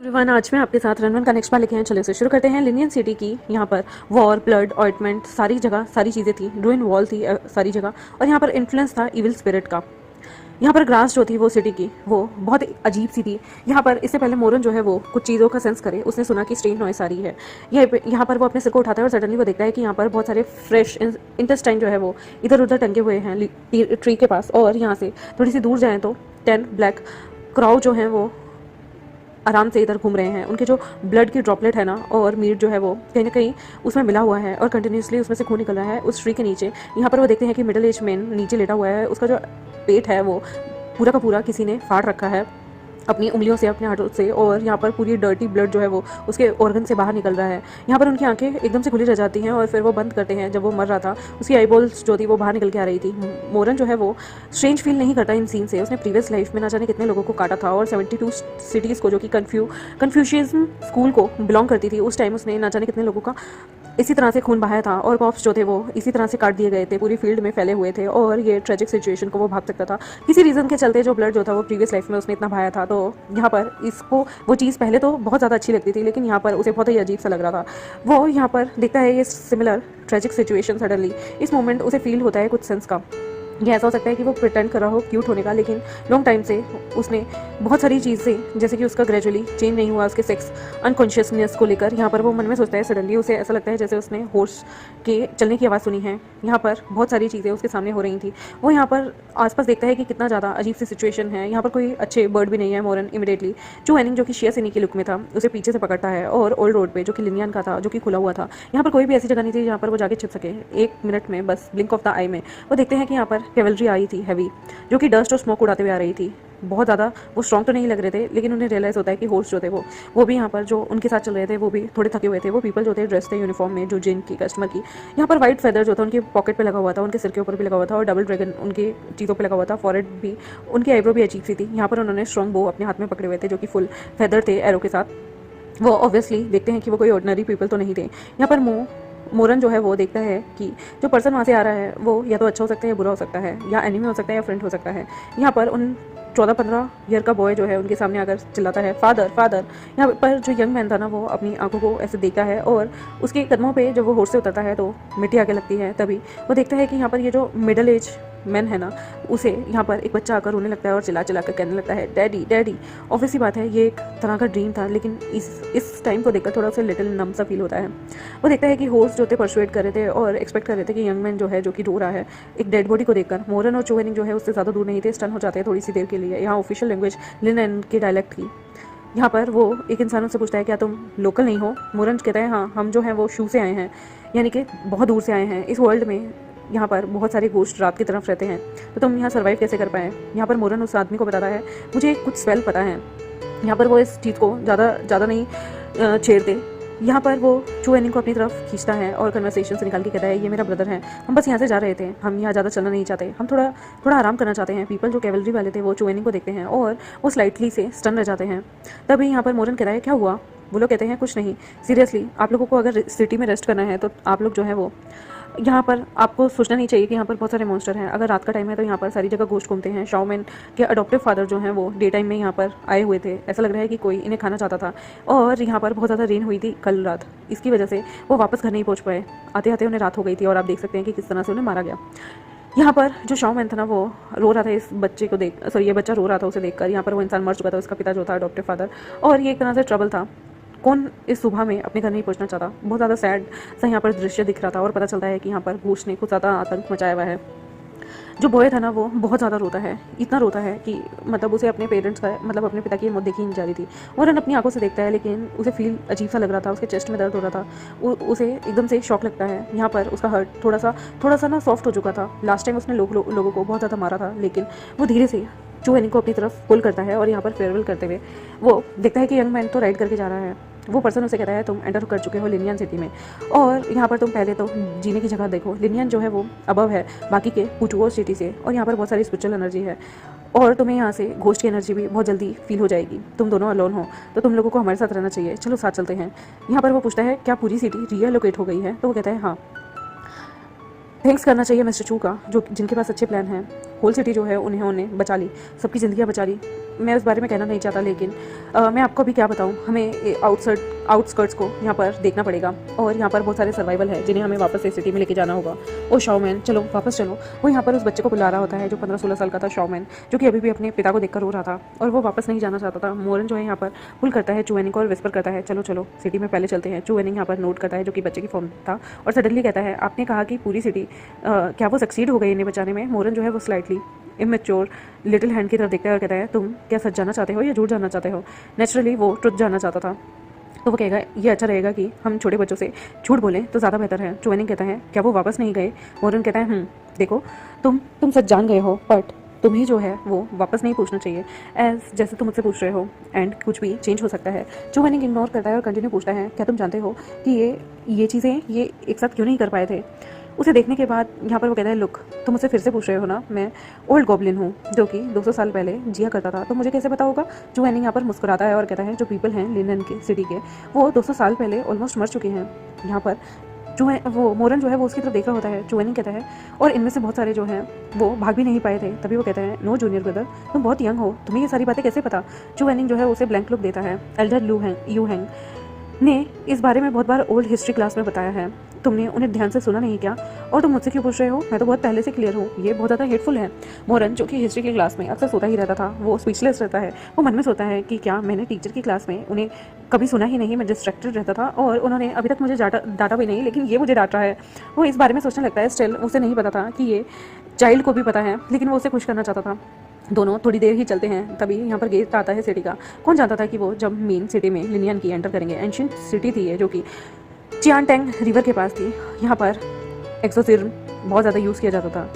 Everyone, आज मैं आपके साथ रन का नेक्स्ट पार्ट लेके आए। चले से शुरू करते हैं। लिनियन सिटी की यहाँ पर वॉर, ब्लड, ऑइंटमेंट, सारी जगह सारी चीज़ें थी। रूइन वॉल थी सारी जगह, और यहाँ पर इन्फ्लुएंस था इविल स्पिरिट का। यहाँ पर ग्रास जो थी वो सिटी की वो बहुत अजीब सी थी। यहाँ पर इससे पहले मोरन जो है वो कुछ चीज़ों का सेंस करे, उसने सुना कि स्ट्रेंज नॉइस आ रही है। यहाँ पर वो अपने सिर को उठाता है और सडनली वो देखता है कि यहाँ पर बहुत सारे फ्रेश इंटेस्टाइन जो है वो इधर उधर टंगे हुए हैं ट्री के पास। और यहाँ से थोड़ी सी दूर जाएँ तो 10 ब्लैक क्राउ जो हैं वो आराम से इधर घूम रहे हैं। उनके जो ब्लड की ड्रॉपलेट है ना और मीट जो है वो कहीं ना कहीं उसमें मिला हुआ है और कंटिन्यूसली उसमें से खून निकल रहा है उस ट्री के नीचे। यहाँ पर वो देखते हैं कि मिडिल एज मैन नीचे लेटा हुआ है। उसका जो पेट है वो पूरा का पूरा किसी ने फाड़ रखा है अपनी उंगलियों से, अपने हाथों से, और यहाँ पर पूरी डर्टी ब्लड जो है वो उसके ऑर्गन से बाहर निकल रहा है। यहाँ पर उनकी आंखें एकदम से खुली रह जाती हैं और फिर वो बंद करते हैं। जब वो मर रहा था उसकी आईबॉल्स जो थी वो बाहर निकल के आ रही थी। मोरन जो है वो स्ट्रेंज फील नहीं करता इन सीन से। उसने प्रीवियस लाइफ में ना जाने कितने लोगों को काटा था और 72 सिटीज़ को, जो कि कन्फ्यूशियज्म स्कूल को बिलोंग करती थी, उस टाइम उसने ना जाने कितने लोगों का इसी तरह से खून बहाया था। और कॉप्स जो थे वो इसी तरह से काट दिए गए थे, पूरी फील्ड में फैले हुए थे। और ये ट्रेजिक सिचुएशन को वो भाग सकता था किसी रीज़न के चलते। जो ब्लड जो था वो प्रीवियस लाइफ में उसने इतना बहाया था। तो यहाँ पर इसको वो चीज़ पहले तो बहुत ज़्यादा अच्छी लगती थी, लेकिन यहाँ पर उसे बहुत ही अजीब सा लग रहा था। वो यहाँ पर देखता है ये सिमिलर ट्रेजिक सिचुएशन। सडनली इस मोमेंट उसे फील होता है कुछ सेंस का। ये ऐसा हो सकता है कि वो प्रिटेंड कर रहा हो क्यूट होने का, लेकिन लॉन्ग टाइम से उसने बहुत सारी चीज़ें, जैसे कि उसका ग्रेजुअली चेंज नहीं हुआ उसके सेक्स अनकॉन्शियसनेस को लेकर। यहाँ पर वो मन में सोचता है, सडनली उसे ऐसा लगता है जैसे उसने हॉर्स के चलने की आवाज़ सुनी है। यहाँ पर बहुत सारी चीज़ें उसके सामने हो रही थी। वो यहाँ पर आसपास देखता है कि कितना ज़्यादा अजीब सी सिचुएशन है। यहाँ पर कोई अच्छे बर्ड भी नहीं है। मोरन इमीडिएटली चू एनिंग, जो कि शिया सिनी के लुक में था, उसे पीछे से पकड़ता है और ओल्ड रोड पे, जो कि लिनियन का था, जो कि खुला हुआ था। यहाँ पर कोई भी ऐसी जगह नहीं थी जहाँ पर वो जाके छिप सके। 1 मिनट में, बस ब्लिंक ऑफ द आई में, वो देखते हैं कि यहाँ पर कैवलरी आई थी हैवी, जो कि डस्ट और स्मोक उड़ाते हुए आ रही थी। बहुत ज़्यादा वो स्ट्रॉन्ग तो नहीं लग रहे थे, लेकिन उन्हें रियलाइज़ होता है कि हॉर्स जो थे वो भी यहाँ पर जो उनके साथ चल रहे थे वो भी थोड़े थके हुए थे। वो पीपल जो थे ड्रेस थे यूनिफॉर्म में, जो जिन की कस्टमर की। यहाँ पर वाइट फेदर जो था उनके पॉकेट पे लगा हुआ था, उनके सिर के ऊपर भी लगा हुआ था, और डबल ड्रैगन उनकी चीज़ों पे लगा हुआ था। फॉरहेड भी, उनकी आईब्रो भी अजीब सी थी। यहाँ पर उन्होंने स्ट्रॉन्ग बो अपने हाथ में पकड़े हुए थे, जो कि फुल फेदर थे एरो के साथ। वो ऑब्वियसली देखते हैं कि वो कोई ऑर्डिनरी पीपल तो नहीं थे। यहाँ पर मोरन जो है वो देखता है कि जो पर्सन वहाँ से आ रहा है वो या तो अच्छा हो सकता है या बुरा हो सकता है, या एनिमी हो सकता है या फ्रेंड हो सकता है। यहाँ पर उन 14-15 ईयर का बॉय जो है उनके सामने आकर चिल्लाता है, फादर फादर। यहाँ पर जो यंग मैन था ना वो अपनी आंखों को ऐसे देखता है और उसके कदमों पे जब वो हॉर्स से उतरता है तो मिट्टी आके लगती है। तभी वो देखता है कि यहाँ पर ये जो मिडिल एज मैन है ना, उसे यहाँ पर एक बच्चा आकर रोने लगता है और चिल्ला चिल्ला कर कहने लगता है, डैडी डैडी। ऑब्वियस सी बात है ये एक तरह का ड्रीम था, लेकिन इस टाइम को देखकर थोड़ा सा लिटिल नम सा फील होता है। वो देखता है कि हॉर्स जो थे परसुएट कर रहे थे और एक्सपेक्ट कर रहे थे कि यंग मैन जो है, जो कि रो रहा है एक डेड बॉडी को देखकर। मोरन और चोवेनिंग जो है उससे ज़्यादा दूर नहीं थे, स्टन हो जाते हैं थोड़ी सी देर के लिए। यहाँ ऑफिशियल लैंग्वेज लिन की डायलेक्ट की। यहाँ पर वो एक इंसान से पूछता है, क्या तुम लोकल नहीं हो? मोरन कहता है, हाँ हम जो हैं वो शू से आए हैं, यानी कि बहुत दूर से आए हैं। इस वर्ल्ड में यहाँ पर बहुत सारे घोस्ट रात की तरफ रहते हैं, तो तुम यहाँ सर्वाइव कैसे कर पाए? यहाँ पर मोरन उस आदमी को बताता है, मुझे कुछ स्पेल पता है। यहाँ पर वो इस चीज़ को ज़्यादा नहीं छेड़ते। यहाँ पर वो चू एनिंग को अपनी तरफ खींचता है और कन्वर्सेशन से निकाल के कहता है, ये मेरा ब्रदर है, हम बस यहाँ से जा रहे थे, हम यहाँ ज़्यादा चलना नहीं चाहते, हम थोड़ा आराम करना चाहते हैं। पीपल जो कैवलरी वाले थे वो चू एनिंग को देखते हैं और वो स्लाइटली से स्टन रह जाते हैं। तभी यहाँ पर मोरन कहता है, क्या हुआ? वो लोग कहते हैं, कुछ नहीं, सीरियसली आप लोगों को अगर सिटी में रेस्ट करना है तो आप लोग जो है वो यहाँ पर आपको सोचना नहीं चाहिए कि यहाँ पर बहुत सारे मॉन्स्टर हैं। अगर रात का टाइम है तो यहाँ पर सारी जगह घोस्ट घूमते हैं। शाओमेन के अडॉप्टिव फादर जो हैं वो डे टाइम में यहाँ पर आए हुए थे। ऐसा लग रहा है कि कोई इन्हें खाना चाहता था। और यहाँ पर बहुत ज़्यादा रेन हुई थी कल रात, इसकी वजह से वो वापस घर नहीं पहुँच पाए। आते आते उन्हें रात हो गई थी और आप देख सकते हैं कि किस तरह से उन्हें मारा गया। यहाँ पर जो शाओमेन था ना वो रो रहा था इस बच्चे को ये बच्चा रो रहा था उसे देखकर। यहाँ पर वो इंसान मर चुका था, उसका पिता जो था अडॉप्टिव फादर, और ये एक तरह से ट्रबल था। कौन इस सुबह में अपने घर नहीं पहुंचना चाहता? बहुत ज़्यादा सैड सा यहाँ पर दृश्य दिख रहा था और पता चलता है कि यहाँ पर घोस्ट ने कुछ ज़्यादा आतंक मचाया हुआ है। जो बॉय था ना वो बहुत ज़्यादा रोता है, इतना रोता है कि मतलब उसे अपने पेरेंट्स का, मतलब अपने पिता की मौत देखी नहीं जा रही थी। और अपनी आंखों से देखता है, लेकिन उसे फील अजीब सा लग रहा था, उसके चेस्ट में दर्द हो रहा था। उसे एकदम से शॉक लगता है। यहाँ पर उसका हर्ट थोड़ा सा ना सॉफ्ट हो चुका था। लास्ट टाइम उसने लोगों को बहुत ज़्यादा मारा था, लेकिन वो धीरे से चू एनिंग को अपनी तरफ पुल करता है और यहाँ पर फेयरवेल करते हुए वो देखता है कि यंग मैन तो राइड करके जा रहा है। वो पर्सन उसे कहता है, तुम एंटर कर चुके हो लिनियन सिटी में, और यहाँ पर तुम पहले तो जीने की जगह देखो। लिनियन जो है वो अबव है बाकी के पुटुओ सिटी से, और यहाँ पर बहुत सारी स्पिरिचुअल एनर्जी है, और तुम्हें यहाँ से घोस्ट की एनर्जी भी बहुत जल्दी फील हो जाएगी। तुम दोनों अलोन हो तो तुम लोगों को हमारे साथ रहना चाहिए, चलो साथ चलते हैं। यहाँ पर वो पूछता है, क्या पूरी सिटी रीलोकेट हो गई है? तो वो कहता है, हाँ। थैंक्स करना चाहिए मिस्टर चू का, जो जिनके पास अच्छे प्लान हैं। होल सिटी जो है उन्होंने बचा ली, सबकी ज़िंदगियाँ बचा ली। मैं उस बारे में कहना नहीं चाहता, लेकिन मैं आपको अभी क्या बताऊँ, हमें आउटस्कर्ट्स को यहाँ पर देखना पड़ेगा और यहाँ पर बहुत सारे सर्वाइवल है जिन्हें हमें वापस से सिटी में लेके जाना होगा। ओ शॉमैन, चलो वापस चलो। वो यहाँ पर उस बच्चे को बुला रहा होता है जो 15-16 साल का था, शॉमैन, जो कि अभी भी अपने पिता को देखकर रो रहा था और वो वापस नहीं जाना चाहता था। मोरन जो है यहाँ पर पुल करता है चू वेनिंग को और विस्पर करता है, चलो चलो सिटी में पहले चलते हैं। चू वेनिंग यहाँ पर नोट करता है, जो कि बच्चे की फॉर्म था, और सडनली कहता है, आपने कहा कि पूरी सिटी क्या वो सक्सीड हो गई इन्हें बचाने में? मोरन जो है वो स्लाइटली इमेच्योर लिटिल हैंड की तरफ देखता है और कहता है, तुम क्या सच जानना चाहते हो या झूठ जानना चाहते हो? नेचुरली वो ट्रुथ जानना चाहता था, तो वो कहेगा ये अच्छा रहेगा कि हम छोटे बच्चों से झूठ बोलें तो ज़्यादा बेहतर है। चू वेनिंग कहता है, क्या वो वापस नहीं गए? मोरन कहता है, देखो तुम सच जान गए हो, बट तुम्हें जो है वो वापस नहीं पूछना चाहिए, एज जैसे तुम मुझसे पूछ रहे हो, एंड कुछ भी चेंज हो सकता है। चू वेनिंग इग्नोर करता है और कंटिन्यू पूछता है, क्या तुम जानते हो कि ये चीज़ें ये एक साथ क्यों नहीं कर पाए थे? उसे देखने के बाद यहाँ पर वो कहता है, लुक, तुम मुझसे फिर से पूछ रहे हो ना, मैं ओल्ड गॉब्लिन हूँ जो कि 200 साल पहले जिया करता था, तो मुझे कैसे पता होगा? चू वेनिंग यहाँ पर मुस्कुराता है और कहता है, जो पीपल हैं लिनन के सिटी के, वो 200 साल पहले ऑलमोस्ट मर चुके हैं। यहाँ पर वो मोरन जो है वो उसकी तरफ देख रहा होता है। चू वेनिंग कहता है, और इनमें से बहुत सारे जो हैं वो भाग भी नहीं पाए थे। तभी वो कहता है, नो जूनियर ब्रदर, तुम बहुत यंग हो, तुम्हें ये सारी बातें कैसे पता? चू वेनिंग जो है उसे ब्लैंक लुक देता है। एल्डर यू हैंग ने इस बारे में बहुत बार ओल्ड हिस्ट्री क्लास में बताया है, तुमने उन्हें ध्यान से सुना नहीं क्या? और तुम मुझसे क्यों पूछ रहे हो? मैं तो बहुत पहले से क्लियर हूँ, ये बहुत ज़्यादा हेटफुल है। मोरन जो कि हिस्ट्री की क्लास में अक्सर सोता ही रहता था, वो स्पीचलेस रहता है। वो मन में सोचता है कि क्या मैंने टीचर की क्लास में उन्हें कभी सुना ही नहीं, मैं डिस्ट्रैक्टेड रहता था और उन्होंने अभी तक मुझे डांटा भी नहीं, लेकिन ये मुझे डांट रहा है। वो इस बारे में सोचने लगता है। स्टिल उसे नहीं पता था कि ये चाइल्ड को भी पता है, लेकिन वो उसे खुश करना चाहता था। दोनों थोड़ी देर ही चलते हैं, तभी यहाँ पर गेट आता है सिटी का। कौन जानता था कि वो जब मेन सिटी में लिनियन की एंटर करेंगे। एंशियंट सिटी थी ये, जो कि चियानटैंग रिवर के पास थी। यहाँ पर एक्सोसिज्म बहुत ज़्यादा यूज़ किया जाता था,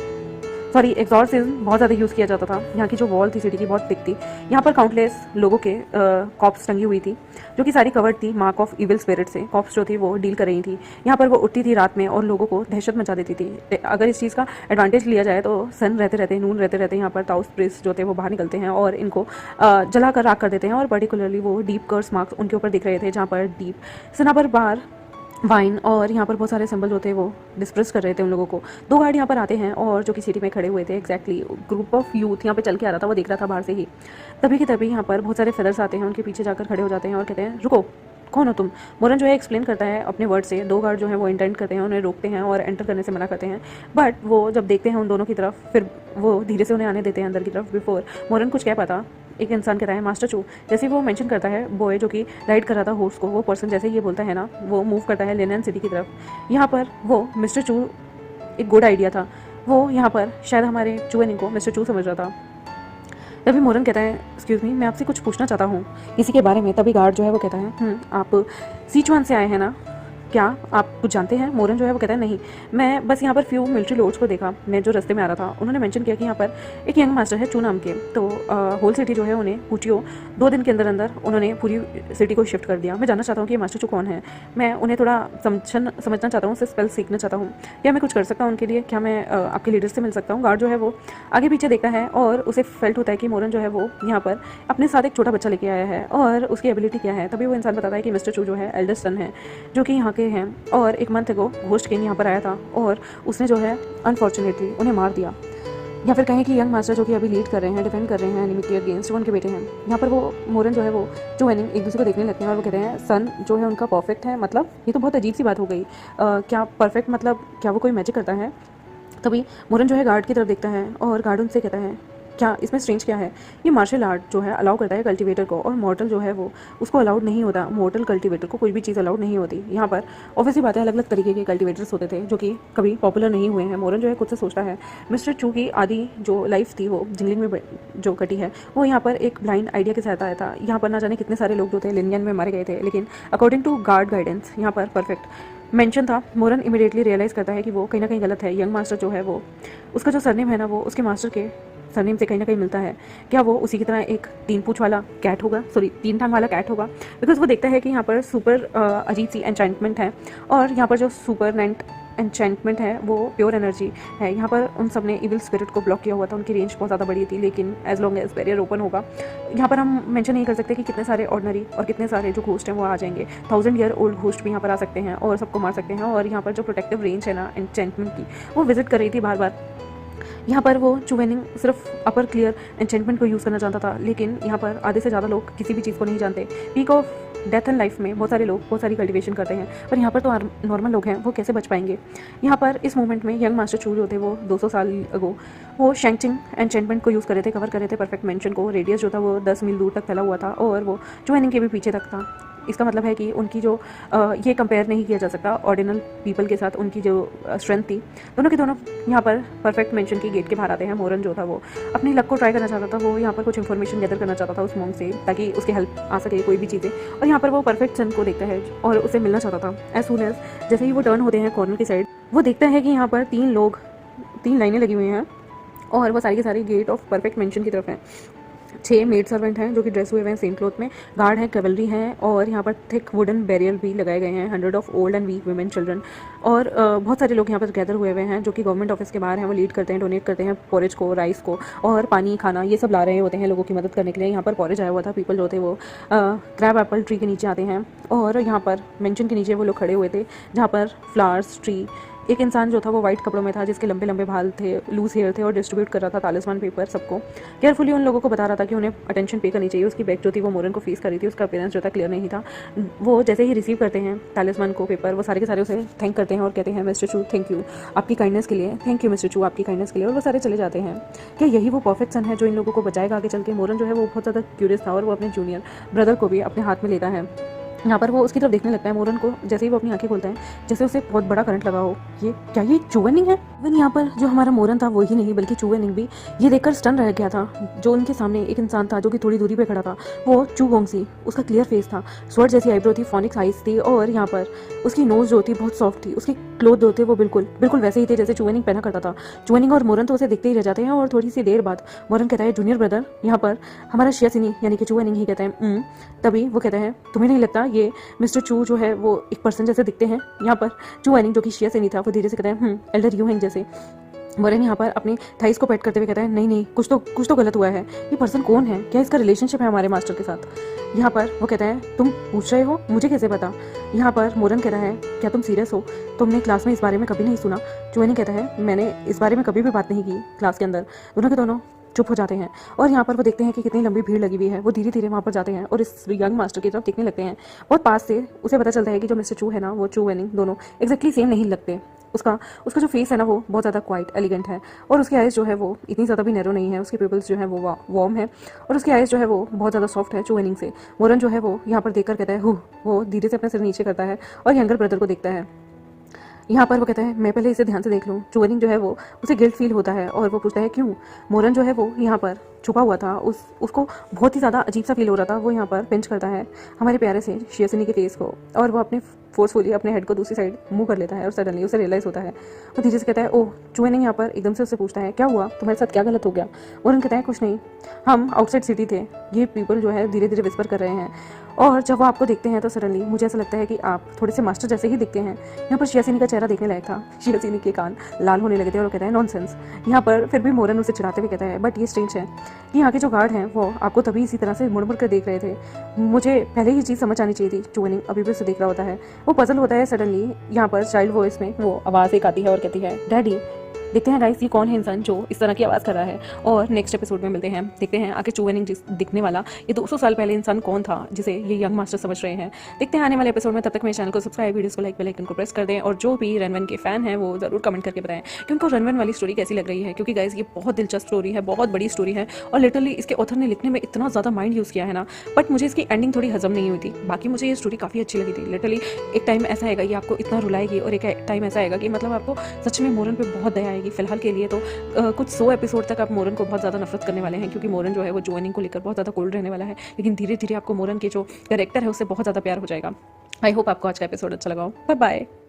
एग्जॉर्सिज्म बहुत ज़्यादा यूज़ किया जाता था। यहाँ की जो वॉल थी सिटी की बहुत थिक थी। यहाँ पर काउंटलेस लोगों के कॉप्स टंगी हुई थी, जो कि सारी कवर्ड थी मार्क ऑफ इविल स्पिरिट से। कॉप्स जो थी वो डील कर रही थी। यहाँ पर वो उठती थी रात में और लोगों को दहशत मचा देती थी। अगर इस चीज़ का एडवांटेज लिया जाए तो सन नून रहते रहते यहाँ पर ताउस प्रिस्ट जो थे वो बाहर निकलते हैं और इनको जला कर राख कर देते हैं। और पर्टिकुलरली वो डीप कर्स मार्क्स उनके ऊपर दिख रहे थे, जहाँ पर डीप सनाबर बार वाइन और यहाँ पर बहुत सारे सिंबल जो थे वो डिस्प्रेस कर रहे थे उन लोगों को। 2 गार्ड यहाँ पर आते हैं और जो कि सिटी में खड़े हुए थे, एग्जैक्टली ग्रुप ऑफ यूथ यहाँ पे चल के आ रहा था, वो देख रहा था बाहर से ही। तभी की तभी यहाँ पर बहुत सारे फेदर्स आते हैं, उनके पीछे जाकर खड़े हो जाते हैं और कहते हैं, रुको, कौन हो तुम? मोरन जो है एक्सप्लेन करता है अपने वर्ड से। 2 गार्ड जो है वो इंटेंट करते हैं, उन्हें रोकते हैं और एंटर करने से मना करते हैं, बट वो जब देखते हैं उन दोनों की तरफ, फिर वो धीरे से उन्हें आने देते हैं अंदर की तरफ। बिफोर मोरन कुछ कह पाता, एक इंसान कहता है, मास्टर चू। जैसे वो मेंशन करता है बॉय जो कि राइड कर रहा था हॉर्स को, वो पर्सन जैसे ये बोलता है ना, वो मूव करता है लिनन सिटी की तरफ। यहाँ पर वो मिस्टर चू एक गुड आइडिया था, वो यहाँ पर शायद हमारे चू वेनिंग को मिस्टर चू समझ रहा था। तभी मोरन कहता है, एक्सक्यूज़ मी, मैं आपसे कुछ पूछना चाहता हूँ किसी के बारे में। तभी गार्ड जो है वो कहता है, आप सीचुआन से आए हैं ना, क्या आप कुछ जानते हैं? मोरन जो है वो कहता है, नहीं, मैं बस यहाँ पर फ्यू मिलिट्री लॉर्ड्स को देखा। मैं जो रास्ते में आ रहा था, उन्होंने मेंशन किया कि यहाँ पर एक यंग मास्टर है चू नाम के, तो होल सिटी जो है उन्हें पूछियो 2 दिन के अंदर अंदर उन्होंने पूरी सिटी को शिफ्ट कर दिया। मैं जानना चाहता हूँ कि ये मास्टर चू कौन है, मैं उन्हें थोड़ा समझना चाहता हूँ, उससे स्पेल सीखना चाहता हूँ। क्या मैं कुछ कर सकता हूँ उनके लिए? क्या मैं आपके लीडर से मिल सकता हूँ? गार्ड जो है वो आगे पीछे देखता है और उसे फेल्ट होता है कि मोरन जो है वो यहाँ पर अपने साथ एक छोटा बच्चा लेके आया है और उसकी एबिलिटी क्या है। तभी वो इंसान बताता है कि मिस्टर चू जो है एल्डेस्ट सन है, जो कि यहाँ के हैं, और एक मंथ को घोस्ट किंग यहाँ पर आया था और उसने जो है अनफॉर्चुनेटली उन्हें मार दिया। या फिर कहें कि यंग मास्टर जो कि अभी लीड कर रहे हैं, डिफेंड कर रहे हैं एनिमी के अगेंस्ट, वो उनके बेटे हैं। यहाँ पर वो मोरन जो है वो चू वेनिंग एक दूसरे को देखने लगते हैं और वो कहते हैं, सन जो है उनका परफेक्ट है। मतलब ये तो बहुत अजीब सी बात हो गई, क्या परफेक्ट मतलब क्या वो कोई मैजिक करता है? तभी मोरन जो है गार्ड की तरफ देखता है और गार्ड उनसे कहता है, क्या इसमें स्ट्रेंज क्या है? ये मार्शल आर्ट जो है अलाउ करता है कल्टीवेटर को, और मॉर्टल जो है वो उसको अलाउड नहीं होता। मॉर्टल कल्टीवेटर को कोई भी चीज़ अलाउड नहीं होती। यहाँ पर ऑब्वियसली बात है, अलग अलग तरीके के कल्टीवेटर्स होते थे जो कि कभी पॉपुलर नहीं हुए हैं। मोरन जो है खुद से सोचता है, मिस्टर चू की आधी जो लाइफ थी वो जंगलिंग में जो कटी है, वो यहाँ पर एक ब्लाइंड आइडिया के साथ आया था। यहाँ पर ना जाने कितने सारे लोग जो थे लिनियन में मारे गए थे, लेकिन अकॉर्डिंग टू गार्ड गाइडेंस यहाँ पर परफेक्ट मेंशन था। मोरन इमीडिएटली रियलाइज़ करता है कि वो कहीं ना कहीं गलत है। यंग मास्टर जो है वो, उसका जो सरनेम है ना, वो उसके मास्टर के सरनेम से कहीं ना कहीं मिलता है। क्या वो उसी की तरह एक 3 पूंछ वाला कैट होगा, 3 टांग वाला कैट होगा? बिकॉज वो देखता है कि यहाँ पर सुपर अजीब सी एन्चेंटमेंट है, और यहाँ पर जो सुपर नेंट एन्चेंटमेंट है वो प्योर एनर्जी है। यहाँ पर उन सब ने इविल स्पिरिट को ब्लॉक किया हुआ था, उनकी रेंज बहुत ज़्यादा बड़ी थी, लेकिन as long as barrier open होगा, यहाँ पर हम मेंशन नहीं कर सकते कि कितने सारे ऑर्डिनरी और कितने सारे जो घोस्ट हैं वो आ जाएंगे। 1000 ईयर ओल्ड घोस्ट भी यहाँ पर आ सकते हैं और सबको मार सकते हैं। और यहाँ पर जो प्रोटेक्टिव रेंज है ना एन्चेंटमेंट की, वो विजिट कर रही थी बार बार। यहाँ पर वो चुवेनिंग सिर्फ अपर क्लियर एन्चेंटमेंट को यूज़ करना चाहता था, लेकिन यहाँ पर आधे से ज़्यादा लोग किसी भी चीज़ को नहीं जानते। Peak of death and life में बहुत सारे लोग बहुत सारी कल्टिवेशन करते हैं, पर यहाँ पर तो नॉर्मल लोग हैं, वो कैसे बच पाएंगे। यहाँ पर इस मोमेंट में यंग मास्टर चू जो थे वो 200 साल अगो वो शेंगचिंग एन्चेंटमेंट को यूज़ कर रहे थे, कवर कर रहे थे परफेक्ट मेंशन को। रेडियस जो था वो 10 मील दूर तक फैला हुआ था और वो चुवेनिंग के भी पीछे तक था। इसका मतलब है कि उनकी जो ये कंपेयर नहीं किया जा सकता ऑर्डिनल पीपल के साथ, उनकी जो स्ट्रेंथ थी। दोनों के दोनों यहाँ पर परफेक्ट मेंशन की गेट के बाहर आते हैं। मोरन जो था वो अपनी लक को ट्राई करना चाहता था, वो यहाँ पर कुछ इन्फॉर्मेशन गैदर करना चाहता था उस मॉन्क से, ताकि उसकी हेल्प आ सके कोई भी चीज़ें। और यहाँ पर वो परफेक्ट सन को देखता है और उसे मिलना चाहता था। एज सून एज जैसे ही वो टर्न होते हैं कॉर्नर की साइड, वो देखता है कि यहाँ पर 3 लाइनें लगी हुई हैं और वो सारी की सारी गेट ऑफ परफेक्ट मेंशन की तरफ हैं। 6 मेड सर्वेंट हैं जो कि ड्रेस हुए हैं सेम क्लोथ में, गार्ड हैं, कैवलरी हैं, और यहाँ पर थिक वुडन बैरियर भी लगाए गए हैं। 100 of old and weak women children, और बहुत सारे लोग यहाँ पर गैदर हुए हुए हैं जो कि गवर्नमेंट ऑफिस के बाहर हैं। वो लीड करते हैं, डोनेट करते हैं पोरेज को, राइस को, और पानी, खाना, ये सब ला रहे होते हैं लोगों की मदद करने के लिए। यहाँ पर पोरेज आया हुआ था। पीपल जो थे वो क्रैब एप्पल ट्री के नीचे आते हैं, और यहाँ पर मेंशन के नीचे वो लोग खड़े हुए थे जहाँ पर फ्लावर्स ट्री, एक इंसान जो था वो वाइट कपड़ों में था जिसके लंबे लंबे बाल थे, लूज हेयर थे, और डिस्ट्रीब्यूट कर रहा था तालिस्मान पेपर सबको। केयरफुली उन लोगों को बता रहा था कि उन्हें अटेंशन पे करनी चाहिए। उसकी बैक जो थी वो मोरन को फेस कर रही थी, उसका अपीयरेंस जो था क्लियर नहीं था। वो जैसे ही रिसीव करते हैं तालिस्मान को पेपर, वो सारे के सारे उसे थैंक करते हैं और कहते हैं मिस्टर चू थैंक यू आपकी काइंडनेस के लिए, थैंक यू मिस्टर चू आपकी काइंडनेस के लिए, और वो सारे चले जाते हैं। क्या यही वो परफेक्ट सन है जो इन लोगों को बचाएगा आगे चल के? मोरन जो है वो बहुत ज़्यादा क्यूरियस था और वो अपने जूनियर ब्रदर को भी अपने हाथ में लेता है। यहाँ पर वो उसकी तरफ देखने लगता है मोरन को। जैसे ही वो अपनी आंखें खोलता है जैसे उसे बहुत बड़ा करंट लगा हो। ये चुवेनिंग है? इवन यहाँ पर जो हमारा मोरन था वो ही नहीं बल्कि चुवेनिंग भी ये देखकर स्टन रह गया था। जो उनके सामने एक इंसान था जो कि थोड़ी दूरी पे खड़ा था, वो चू वोंगसी, उसका क्लियर फेस था, स्वर्ड जैसी आईब्रो थी, फोनिक्स आइज थी, और यहाँ पर उसकी नोज जो थी बहुत सॉफ्ट थी। उसके क्लोथ जो थे वो बिल्कुल वैसे ही थे जैसे चुवेनिंग पहना करता था। चुवेनिंग और मोरन तो उसे देखते ही रह जाते हैं, और थोड़ी सी देर बाद मोरन कहता है जूनियर ब्रदर। यहाँ पर हमारा शियासिनी यानी कि चुवेनिंग ही कहता है तभी वो कहता है तुम्हें नहीं लगता ये मिस्टर चू जो है वो एक पर्सन जैसे दिखते हैं? यहाँ पर चुवेनिंग जो कि शियासिनी था वो धीरे से कहता है एल्डर यू हैंग जैसे। मोरन यहाँ पर अपनी थाइस को पेट करते हुए कहता है नहीं कुछ तो गलत हुआ है। ये पर्सन कौन है? क्या इसका रिलेशनशिप है हमारे मास्टर के साथ? यहाँ पर वो कहता है तुम पूछ रहे हो, मुझे कैसे पता? यहाँ पर मोरन कहता है क्या तुम सीरियस हो? तुमने क्लास में इस बारे में कभी नहीं सुना? चुवेनिंग कहता है मैंने इस बारे में कभी भी बात नहीं की क्लास के अंदर। दोनों के दोनों चुप हो जाते हैं, और यहाँ पर वो देखते हैं कि कितनी लंबी भीड़ लगी हुई है। वो धीरे धीरे वहाँ पर जाते हैं और इस यंग मास्टर की तरफ देखने लगते हैं। बहुत पास से उसे पता चलता है कि जो मिस्टर चू है ना, वो चुवेनिंग दोनों एग्जैक्टली सेम नहीं लगते। उसका जो फेस है ना वो बहुत ज़्यादा क्वाइट एलिगेंट है, और उसकी आइज़ जो है वो इतनी ज़्यादा भी नैरो नहीं है। उसकी पिपल्स जो है वो वार्म है, और उसकी आइज़ जो है वो बहुत ज़्यादा सॉफ्ट है चुवेनिंग से। मोरन जो है वो यहाँ पर देखकर कहता है वो धीरे से अपना सिर नीचे करता है और यंगर ब्रदर को देखता है। यहाँ पर वो कहता है मैं पहले इसे ध्यान से देख लूँ। चुवेनिंग जो है वो उसे गिल्ट फील होता है और वो पूछता है क्यों? मोरन जो है वो यहाँ पर छुपा हुआ था, उसको बहुत ही ज़्यादा अजीब सा फील हो रहा था। वो यहाँ पर पिंच करता है हमारे प्यारे से शियासिनी के फेस को, और वो अपने फोर्सफुली अपने हेड को दूसरी साइड मुंह कर लेता है, और सडनली उसे रियलाइज़ होता है। वो धीरे से कहता है ओह। चुवेनिंग यहाँ पर एकदम से उससे पूछता है क्या हुआ, तुम्हारे साथ क्या गलत हो गया? मोरन कहता है कुछ नहीं, हम आउटसाइड सिटी थे, ये पीपल जो है धीरे धीरे विस्पर कर रहे हैं, और जब वो आपको देखते हैं तो सडनली मुझे ऐसा लगता है कि आप थोड़े से मास्टर जैसे ही दिखते हैं। यहाँ पर शियासिनी का चेहरा देखने लायक था। शियासिनी के कान लाल होने लगे थे और वो कहता है नॉनसेंस। यहाँ पर फिर भी मोरन उसे चिढ़ाते हुए कहता है बट ये स्ट्रेंज है कि यहाँ के जो गार्ड हैं वो आपको तभी इसी तरह से मुड़ कर देख रहे थे। मुझे पहले ही चीज़ समझ आनी चाहिए थी। चुवेनिंग अभी भी उसे देख रहा होता है, वो पजल होता है। सडनली यहाँ पर चाइल्ड वॉइस में वो आवाज़ एक आती है और कहती है डैडी। देखते हैं गाइस ये कौन है इंसान जो इस तरह की आवाज़ कर रहा है, और नेक्स्ट एपिसोड में मिलते हैं। देखते हैं आगे चुवेनिंग दिखने वाला ये 200 साल पहले इंसान कौन था जिसे ये यंग मास्टर समझ रहे हैं। देखते हैं आने वाले एपिसोड में। तब तक मेरे चैनल को सब्सक्राइब, वीडियोस को लाइक, बेल आइकन को प्रेस कर दें, और जो भी रनवन के फैन हैं वो जरूर कमेंट करके बताएं कि उनको रनवन वाली स्टोरी कैसी लग रही है, क्योंकि गाइस ये बहुत दिलचस्प स्टोरी है, बहुत बड़ी स्टोरी है, और लिटरली इसके ऑथर ने लिखने में इतना ज़्यादा माइंड यूज़ किया है ना, बट मुझे इसकी एंडिंग थोड़ी हजम नहीं हुई थी। बाकी मुझे ये स्टोरी काफ़ी अच्छी लगी थी। लिटरली एक टाइम ऐसा आएगा ये आपको इतना रुलाएगी, और एक टाइम ऐसा आएगा कि मतलब आपको सच में मोरन पे बहुत दया आएगी। फिलहाल के लिए तो कुछ 100 एपिसोड तक आप मोरन को बहुत ज़्यादा नफरत करने वाले हैं, क्योंकि मोरन जो है वो चुवेनिंग को लेकर बहुत ज़्यादा कोल्ड रहने वाला है, लेकिन धीरे धीरे आपको मोरन के जो कैरेक्टर है उससे बहुत ज़्यादा प्यार हो जाएगा। आई होप आपको आज का एपिसोड अच्छा लगा हो। Bye bye.